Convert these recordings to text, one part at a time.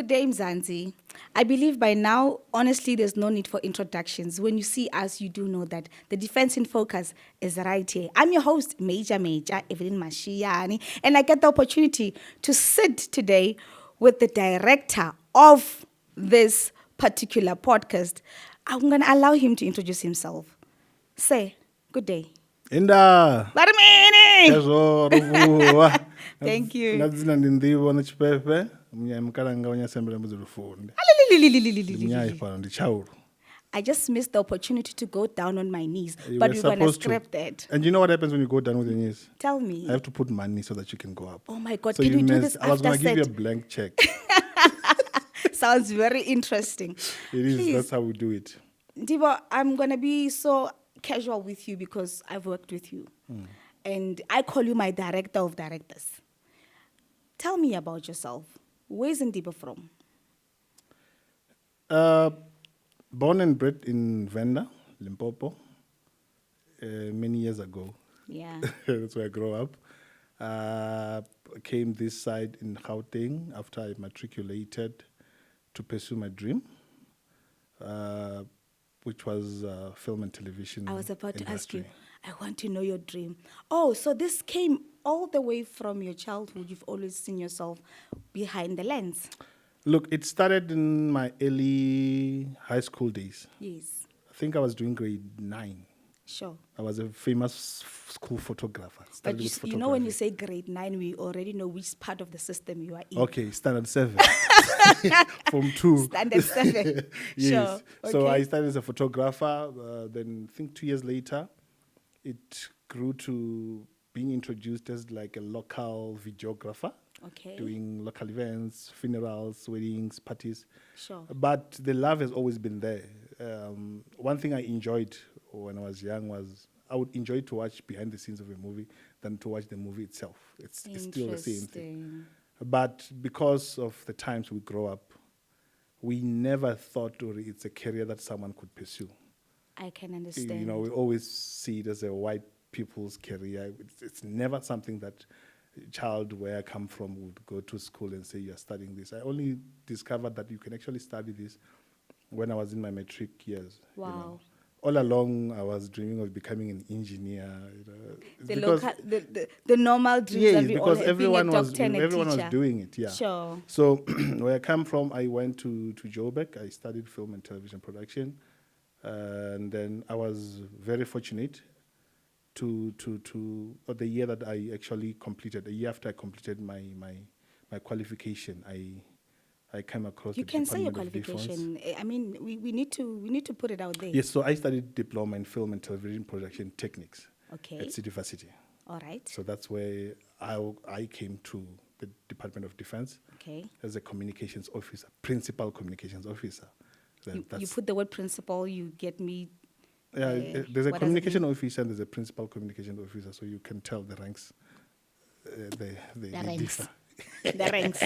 day, Mzansi. I believe by now, honestly, there's no need for introductions. When you see us, you do know that the Defense in Focus is right here. I'm your host, Major Evelyn Mashiani, and I get the opportunity to sit today with the director of this particular podcast. I'm going to allow him to introduce himself. Say, good day. Inda. Barmini! Thank you. Nadzina Ndivho Netshifhefhe, mnyamkalanga wanyasembele muzulufunde. Mnyai pano ndichauru. I just missed the opportunity to go down on my knees, but we're going to scrap that. And you know what happens when you go down with your knees? Tell me. I have to put money so that you can go up. Oh my God, so can you do this I was after going to give you a set? blank check. Sounds very interesting. It is, Please. That's how we do it. Ndivho, I'm going to be so casual with you because I've worked with you. And I call you my director of directors. Tell me about yourself. Where's Ndivho from? Born and bred in Venda, Limpopo, many years ago. Yeah. That's where I grew up. Came this side in Gauteng after I matriculated to pursue my dream, which was film and television. I was about to ask you, industry. I want to know your dream. Oh, so this came all the way from your childhood. You've always seen yourself behind the lens. Look, it started in my early high school days. Yes, I think I was doing grade 9. sure. I was a famous school photographer. But Started you, with you know when you photography. say grade 9, we already know which part of the system you are in. Okay, standard 7. From 2. Standard 7. Yes. Sure. So Okay. I started as a photographer. Then I think 2 years later, it grew to being introduced as like a local videographer, Okay. doing local events, funerals, weddings, parties. Sure. But the love has always been there. One thing I enjoyed when I was young was I would enjoy to watch behind the scenes of a movie than to watch the movie itself. It's still the same thing. Interesting. But because of the times we grow up, we never thought it's a career that someone could pursue. I can understand. You know, we always see it as a white people's career. It's never something that a child where I come from would go to school and say, you're studying this. I only discovered that you can actually study this when I was in my matric years. You know. Wow. All along, I was dreaming of becoming an engineer. You know. The, Because- local, the normal dreams Yes, that we all because have, being a everyone was doctor and a everyone teacher. was doing it. Yeah. Sure. So where I come from, I went to Joburg. I studied film and television production, and then I was very fortunate to the year that I actually completed. A year after I completed my qualification, I came across. You the can say your Department of Defense. qualification. I mean, we need to put it out there. Yes, so I studied diploma in film and television production techniques Okay. at City University. All right. So that's where I came to the Department of Defense Okay. as a communications officer, principal communications officer. You That's- put the word principal, you get me. yeah, what there's a does it communication officer and there's a principal communication officer, so you can tell the ranks. They ranks. differ. The ranks.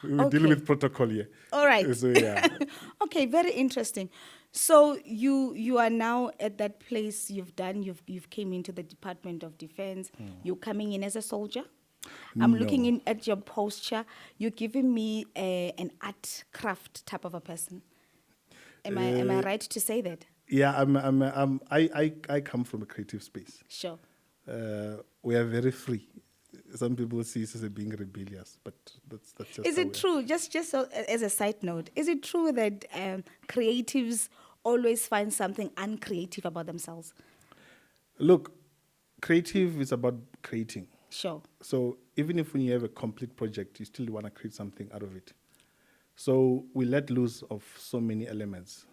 We Okay. deal with protocol here. All right. So yeah, Okay, very interesting. So you are now at that place you've came into the Department of Defense. You're coming in as a soldier. I'm looking No. in at your posture. You're giving me an art craft type of a person. Am I right to say that? yeah. I come from a creative space. Sure. We are very free. Some people see us as being rebellious, but that's just. Is how it we are. true? Just so, as a side note, is it true that creatives always find something uncreative about themselves? Look, creative is about creating. Sure. So even if when you have a complete project, you still want to create something out of it. So we let loose of so many elements.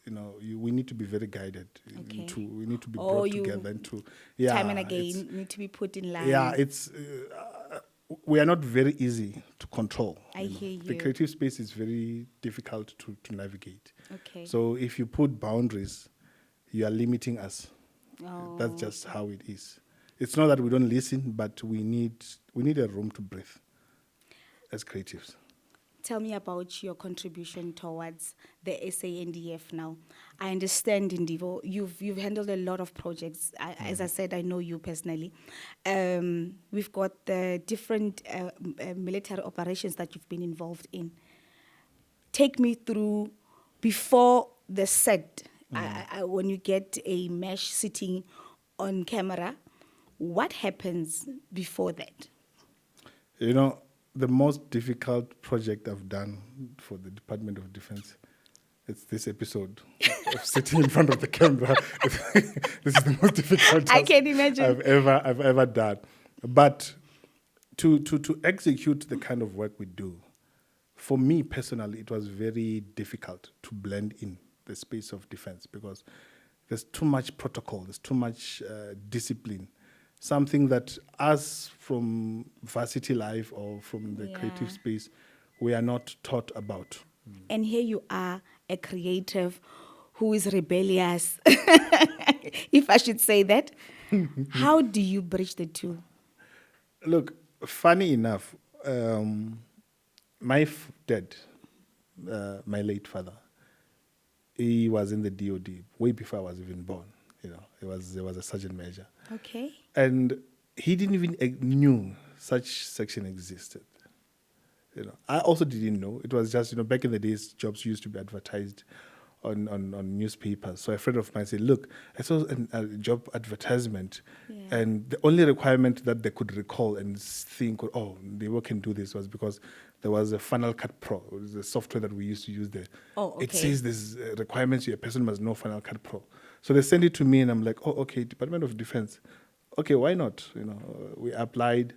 You know, we need to be very guided. Okay. We need to be Oh, brought you- together into Time and it's- again, need to be put in line. Yeah, it's we are not very easy to control. I you know. hear The you. creative space is very difficult to navigate. Okay. So if you put boundaries, you are limiting us. Oh. That's just how it is. It's not that we don't listen, but we need a room to breathe as creatives. Tell me about your contribution towards the SANDF now. I understand, Ndivho, you've handled a lot of projects. As I said, I know you personally. We've got the different military operations that you've been involved in. take me through before the set. When you get a mesh sitting on camera, what happens before that? You know, the most difficult project I've done for the Department of Defense, it's this episode of sitting in front of the camera. This is the most difficult I task can imagine. I've ever done. But to execute the kind of work we do, for me personally, it was very difficult to blend in the space of defense because there's too much protocol, there's too much discipline. Something that us from varsity life or from the creative space, we are not taught about. And here you are, a creative who is rebellious, if I should say that. How do you bridge the two? Look, funny enough, my dad, my late father, he was in the DOD way before I was even born. You know, he was a sergeant major. Okay. And he didn't even knew such section existed. You know, I also didn't know. It was just, back in the days, jobs used to be advertised on newspapers. So a friend of mine said, look, I saw a job advertisement, and the only requirement that they could recall and think, oh, they can do this was because there was a Final Cut Pro, it was the software that we used to use there. Oh, okay. It says there's requirements, a person must know Final Cut Pro. So they sent it to me, and I'm like, oh, okay, Department of Defense. Okay, why not? We applied.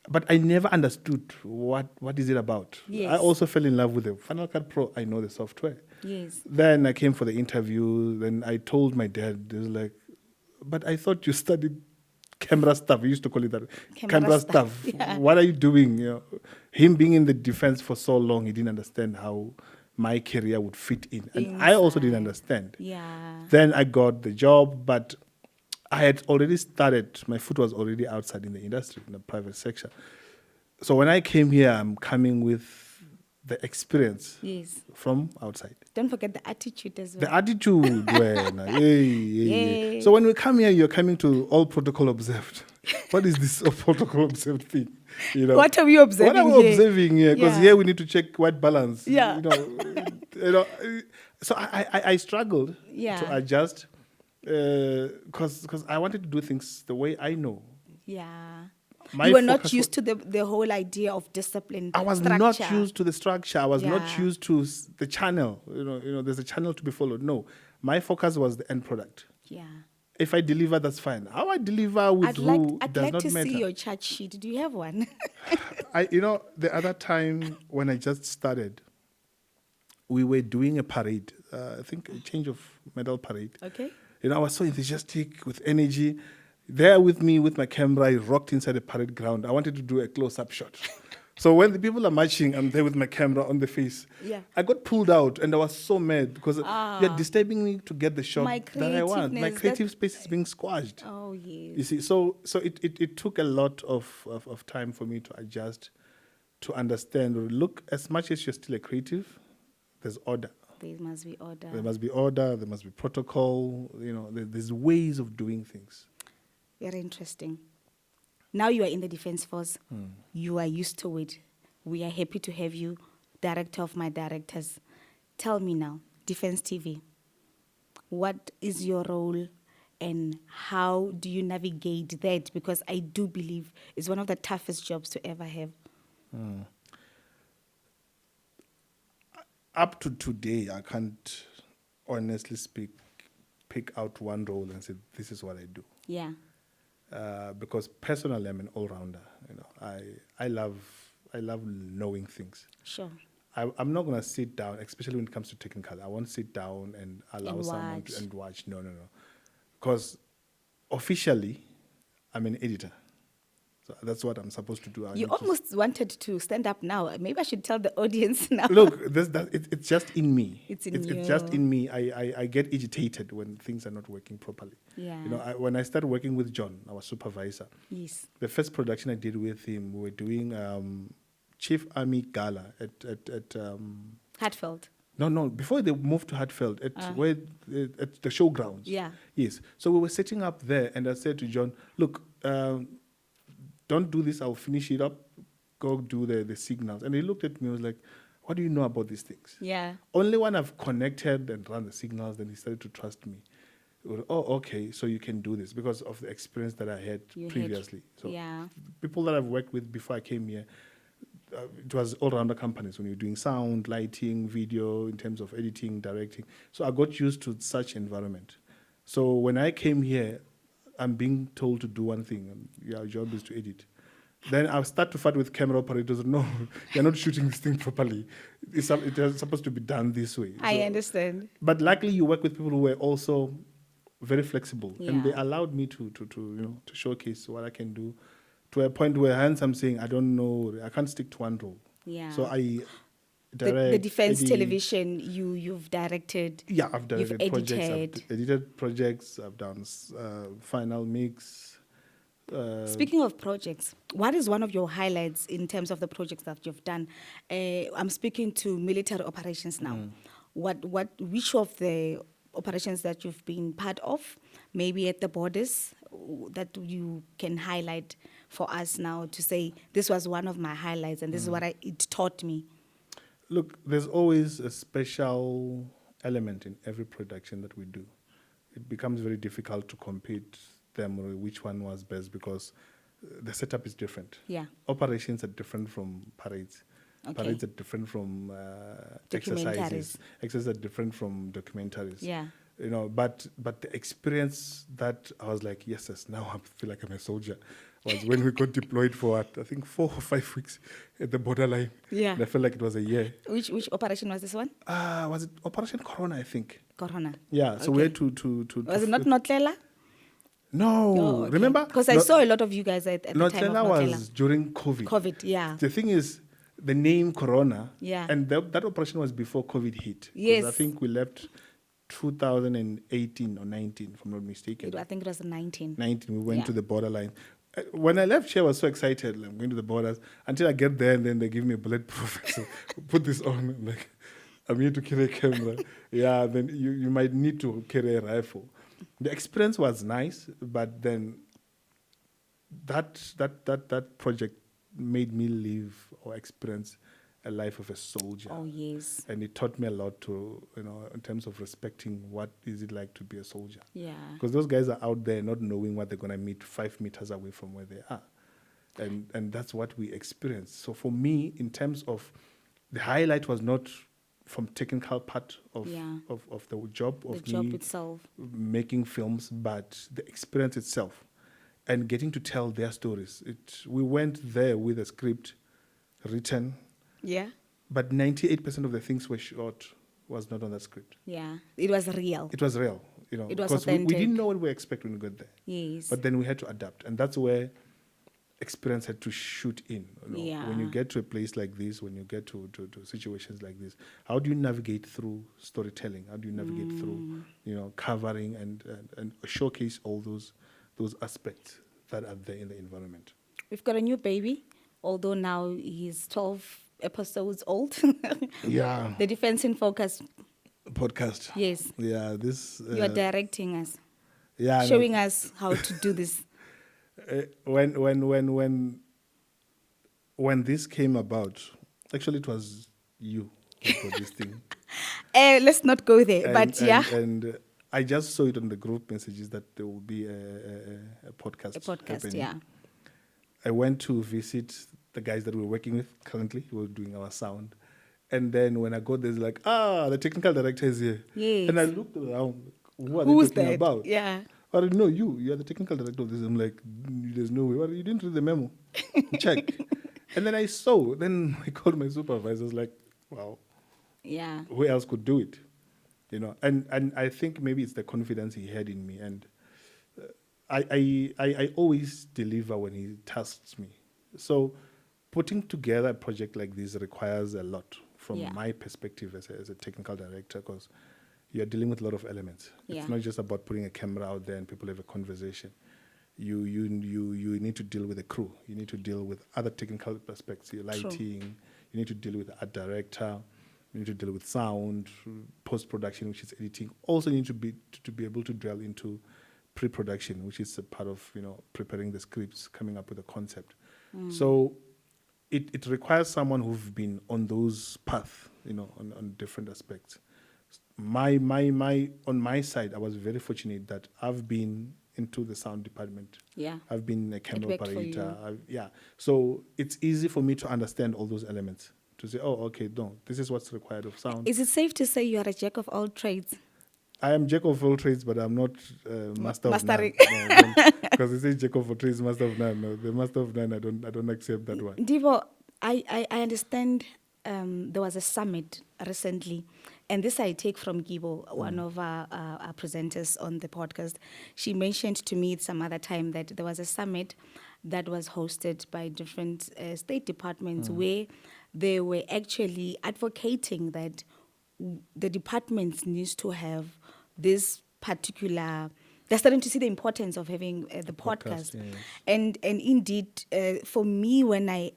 But I never understood what is it about. Yes. I also fell in love with the Final Cut Pro. I know the software. Yes. Then I came for the interview. Then I told my dad, he was like, but I thought you studied camera stuff. We used to call it that. Camera stuff. Yeah. What are you doing? Him being in the defense for so long, he didn't understand how my career would fit in. And I also didn't understand. Yeah. Then I got the job, but I had already started, my foot was already outside in the industry, in the private sector. So when I came here, I'm coming with the experience from outside. Don't forget the attitude as well. The attitude, So when we come here, you're coming to all protocol observed. What is this all protocol observed thing? What are we observing here? What are we observing here? Because here we need to check white balance. Yeah. So I struggled to adjust. Because I wanted to do things the way I know. Yeah. You were not used to the whole idea of discipline. I was structure. not used to the structure. I was not used to the channel. There's a channel to be followed. No, my focus was the end product. Yeah. If I deliver, that's fine. How I deliver with I'd does like not matter. to see your chat sheet. Do you have one? The other time when I just started, we were doing a parade. I think a change of medal parade. Okay. I was so enthusiastic with energy. There with me, with my camera, I rocked inside the parade ground. I wanted to do a close-up shot. So when the people are marching, I'm there with my camera on the face. Yeah. I got pulled out, and I was so mad because you're disturbing me to get the shot that I want. My creative space is being squashed. Oh, yes. You see, so it took a lot of time for me to adjust, to understand. Look, as much as you're still a creative, there's order. There must be order. There must be order. There must be protocol. There's ways of doing things. Very interesting. Now you are in the Defense Force. You are used to it. We are happy to have you, director of my directors. Tell me now, Defense TV, what is your role and how do you navigate that? Because I do believe it's one of the toughest jobs to ever have. Up to today, I can't honestly pick out one role and say, this is what I do. Yeah. Because personally, I'm an all-rounder. I love knowing things. Sure. I'm not going to sit down, especially when it comes to technical. I won't sit down and allow someone to watch. No. Because officially, I'm an editor. So that's what I'm supposed to do. You almost wanted to stand up now. Maybe I should tell the audience now. Look, it's just in me. It's just in me. I get agitated when things are not working properly. Yeah. When I started working with John, our supervisor. Yes. The first production I did with him, we were doing Chief Army Gala at Hatfield. No. Before they moved to Hatfield, at the showgrounds. Yeah. Yes. So we were setting up there, and I said to John, "Look, don't do this. I'll finish it up. Go do the signals." And he looked at me. and was like, what do you know about these things? Yeah. Only when I've connected and run the signals, then he started to trust me. Oh, okay, so you can do this because of the experience that I had You had- previously. So yeah. people that I've worked with before I came here, it was all-rounder companies when you're doing sound, lighting, video, in terms of editing, directing. So I got used to such environment. So when I came here, I'm being told to do one thing, and your job is to edit. Then I'll start to fight with camera operators. No, you're not shooting this thing properly. It is supposed to be done this way. I understand. But luckily, you work with people who were also very flexible, and they Yeah. allowed me to to showcase what I can do, to a point where hence I'm saying I don't know, I can't stick to one role. Yeah. So I The direct, defense edit. television, you've directed. Yeah, I've You've directed projects. I've edited. edited projects. I've done final mix. Speaking of projects, what is one of your highlights in terms of the projects that you've done? I'm speaking to military operations now. Which of the operations that you've been part of, maybe at the borders, that you can highlight for us now to say this was one of my highlights and this is what it taught me. Look, there's always a special element in every production that we do. It becomes very difficult to compete them or which one was best because the setup is different. Yeah. Operations are different from parades. Okay. Parades are different from exercises. Exercises are different from documentaries. Yeah. You know, but the experience that I was like, yes, now I feel like I'm a soldier, was when we got deployed for I think 4 or 5 weeks at the borderline. Yeah. And I felt like it was a year. Which operation was this one? Was it Operation Corona, I think? Corona. Yeah, so we had to Was it not Notlela? No, Oh, okay. remember? Because I saw a lot of you guys at the time of Notlela Notlela. was during COVID. COVID, yeah. The thing is, the name Corona, Yeah. and that operation was before COVID hit. 'Cause Yes. I think we left 2018 or 19, if I'm not mistaken. I think it was 19. 19, we went Yeah. to the borderline. When I left here, I was so excited. I'm going to the borders. Until I get there, and then they give me a bulletproof. So put this on. I'm like, I'm here to carry a camera. Yeah, then you might need to carry a rifle. The experience was nice, but then that project made me live or experience a life of a soldier. Oh, yes. And it taught me a lot to, in terms of respecting what is it like to be a soldier. Yeah. Because those guys are out there not knowing what they're going to meet 5 meters away from where they are. And that's what we experienced. So for me, in terms of the highlight was not from technical part of the job of The job me itself. making films, but the experience itself and getting to tell their stories. We went there with a script written, Yeah. but 98% of the things were shot was not on that script. Yeah. It was real. It was real, It was because we authentic. didn't know what we expect when we got there. Yes. But then we had to adapt, and that's where experience had to shoot in. Yeah. When you get to a place like this, when you get to situations like this, how do you navigate through storytelling? How do you navigate through, covering and showcase all those aspects that are there in the environment? We've got a new baby, although now he's 12 episodes old. Yeah. The Defense in Focus. Podcast. Yes. Yeah, this. You are directing us. Yeah. Showing us how to do this. When this came about, actually it was you who got this thing. Let's not go there, And I just saw it on the group messages that there will be a podcast. A podcast, happening. yeah. I went to visit the guys that we're working with currently, who were doing our sound. And then when I got there, it's like, the technical director is here. Yes. And I looked around, who are Who's they talking that? about? Yeah. I didn't know you're the technical director of this. I'm like, there's no way. Well, you didn't read the memo. Check. And then I saw, then I called my supervisor. I was like, wow. Yeah. Who else could do it? And I think maybe it's the confidence he had in me. And I always deliver when he tasks me. So putting together a project like this requires a lot from my perspective as a technical director, because you're dealing with a lot of elements. Yeah. It's not just about putting a camera out there and people have a conversation. You need to deal with the crew. You need to deal with other technical aspects, your lighting. True. You need to deal with the art director. You need to deal with sound, post-production, which is editing. Also, you need to be able to dwell into pre-production, which is a part of preparing the scripts, coming up with a concept. So it requires someone who've been on those paths, on different aspects. On my side, I was very fortunate that I've been into the sound department. Yeah. I've been a It camera worked for operator. you. Yeah. So it's easy for me to understand all those elements, to say, oh, okay, no, this is what's required of sound. Is it safe to say you are a jack of all trades? I am jack of all trades, but I'm not master of none. Mastering. No, don't, because it says jack of all trades, master of none. No, the master of none, I don't accept that one. Ndivho, I understand there was a summit recently, and this I take from Gibo, one of our presenters on the podcast. She mentioned to me some other time that there was a summit that was hosted by different state departments where they were actually advocating that the departments needs to have this particular. They're starting to see the importance of having the podcast, Yes. and indeed, for me, when I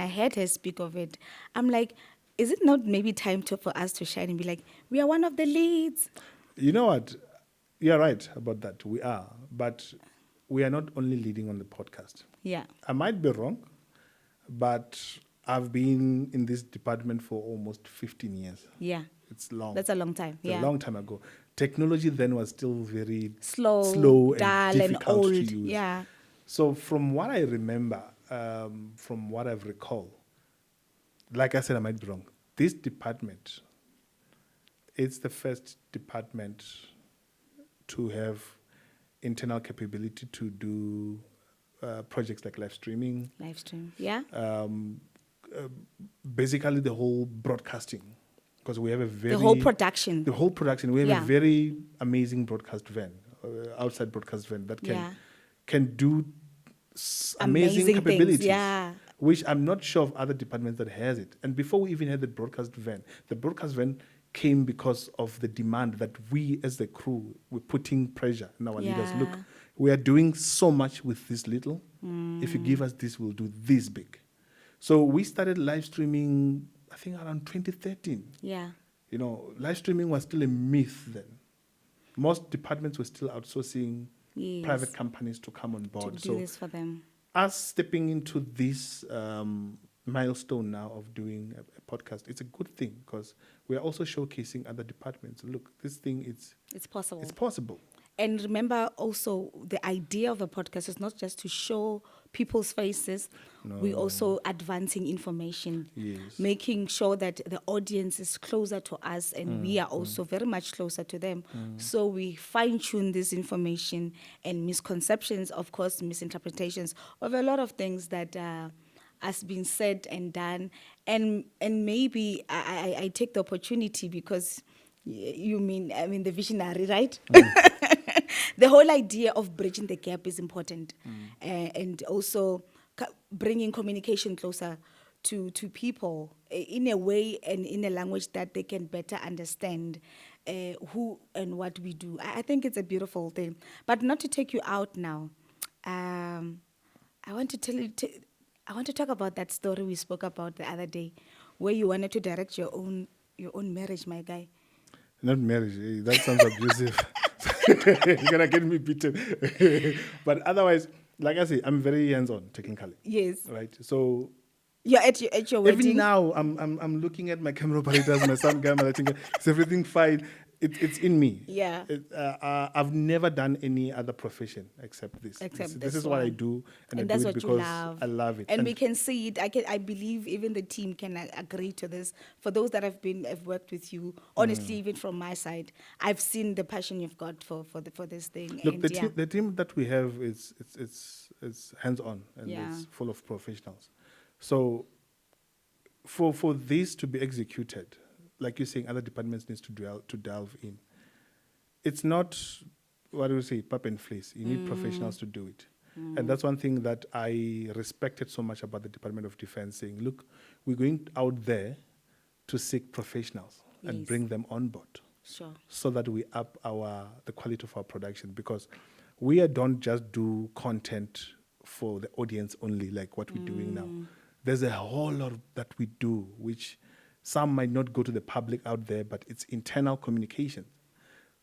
heard her speak of it, I'm like, is it not maybe time for us to shine and be like, we are one of the leads? You know what? You're right about that. We are. But we are not only leading on the podcast. Yeah, I might be wrong, but I've been in this department for almost 15 years. yeah, It's long. that's a long time. It's Yeah, a long time ago. Technology then was still very slow, and dull, and difficult old. to use. Yeah, So from what I remember, from what I've recalled, like I said, I might be wrong. This department, it's the first department to have internal capability to do projects like live streaming, live stream. Yeah, basically the whole broadcasting, because we have a very the whole production. the whole production. We have Yeah. a very amazing broadcast van, outside broadcast van that Yeah. can do Amazing amazing things, capabilities. yeah. Which I'm not sure of other departments that has it. And before we even had the broadcast van came because of the demand that we as the crew were putting pressure on our leaders. Yeah. Look, we are doing so much with this little. If you give us this, we'll do this big. So we started live streaming, I think around 2013. Yeah, Live streaming was still a myth then. Most departments were still outsourcing Yes. private companies to come on to board. do this for them. Us stepping into this milestone now of doing a podcast, it's a good thing because we're also showcasing other departments. Look, this thing, It's possible. it's possible. And remember also, the idea of a podcast is not just to show people's faces. We're also advancing information, Yes. making sure that the audience is closer to us and we are also very much closer to them. So we fine-tune this information and misconceptions, of course, misinterpretations of a lot of things that has been said and done. And maybe I take the opportunity because I mean the visionary, right? The whole idea of bridging the gap is important, and also bringing communication closer to people in a way and in a language that they can better understand who and what we do. I think it's a beautiful thing. But not to take you out now, I want to tell you. I want to talk about that story we spoke about the other day, where you wanted to direct your own marriage, my guy. Not marriage. That sounds abusive. You're gonna get me beaten. But otherwise, like I say, I'm very hands-on technically. Yes. Right. So You're at your wedding. even now, I'm looking at my camera operators, my sound guy, my lighting guy. Is everything fine? It's in me. Yeah. I've never done any other profession except this. Except This this is what I one. do, and I that's do it what you because love. I love it. And we can see it. I believe even the team can agree to this. For those that have worked with you, honestly, even from my side, I've seen the passion you've got for this thing. Look, and the team that we have is it's hands-on and Yeah. it's full of professionals. So for this to be executed, like you're saying, other departments needs to delve in. It's not, what do you say, pap and fleece. You need professionals to do it. And that's one thing that I respected so much about the Department of Defense, saying, look, we're going out there to seek professionals and Yes. bring them on board Sure. so that we up the quality of our production, because we don't just do content for the audience only, like what we're doing now. There's a whole lot that we do, which some might not go to the public out there, but it's internal communication.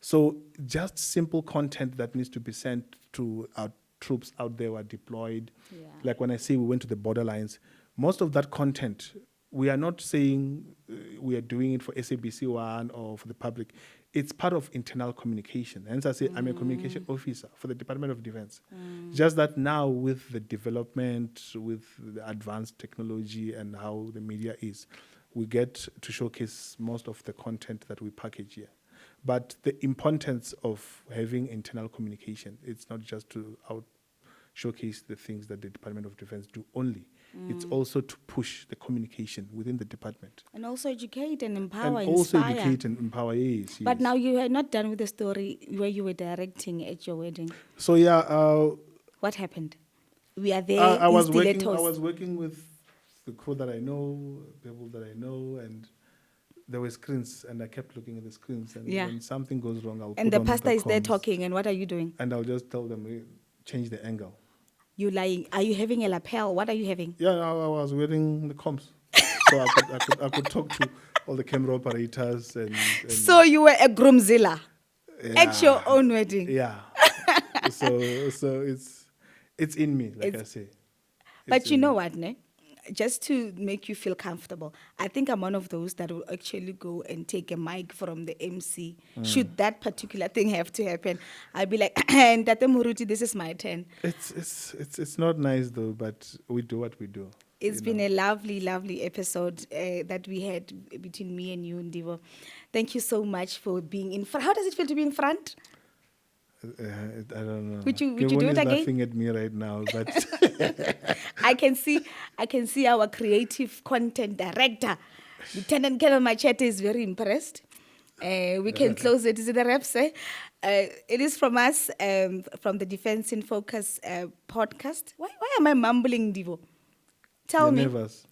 So just simple content that needs to be sent to our troops out there who are deployed. Yeah. Like when I say we went to the borderlines, most of that content, we are not saying we are doing it for SABC One or for the public. It's part of internal communication. Hence, I say I'm a communication officer for the Department of Defense. Just that now, with the development, with the advanced technology and how the media is, we get to showcase most of the content that we package here. But the importance of having internal communication, it's not just to showcase the things that the Department of Defense do only. It's also to push the communication within the department. And also educate and empower, And also inspire. educate and empower, yes. But now you are not done with the story where you were directing at your wedding. So yeah, What happened? We are there I in was stilettos. working with the crew that I know, people that I know, and there were screens, and I kept looking at the screens. And Yeah. when something goes wrong, I'll And put the on pastor is there comms, talking, and what are you doing? and I'll just tell them change the angle. You lying. Are you having a lapel? What are you having? Yeah, I was wearing the comms, so I could talk to all the camera operators and So you were a groomzilla at your yeah. own wedding. Yeah. so it's in me, like I say. But It's you in know me. what, ne? Just to make you feel comfortable, I think I'm one of those that will actually go and take a mic from the MC. Should that particular thing have to happen, I'll be like, and Tate Muruti, this is my turn. It's not nice though, but we do what we do. It's been a lovely, lovely episode that we had between me and you, Ndivho. Thank you so much for being in front. How does it feel to be in front? I don't know. Would you Kevin do it is again? laughing at me right now, but I can see our creative content director, Lieutenant Colonel Machete, is very impressed. We can close it. Is it a rep, say? It is from us, from the Defense in Focus podcast. Why am I mumbling, Ndivho? Tell you're me. nervous.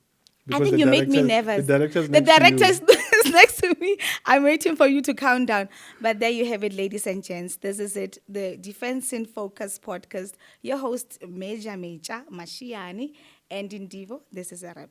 I Because think the you make me director's- nervous. The director's The next to you. director is next to me. I'm waiting for you to count down. But there you have it, ladies and gents. This is it, the Defense in Focus podcast. Your host, Meja Mashiani, and Ndivho. This is a wrap.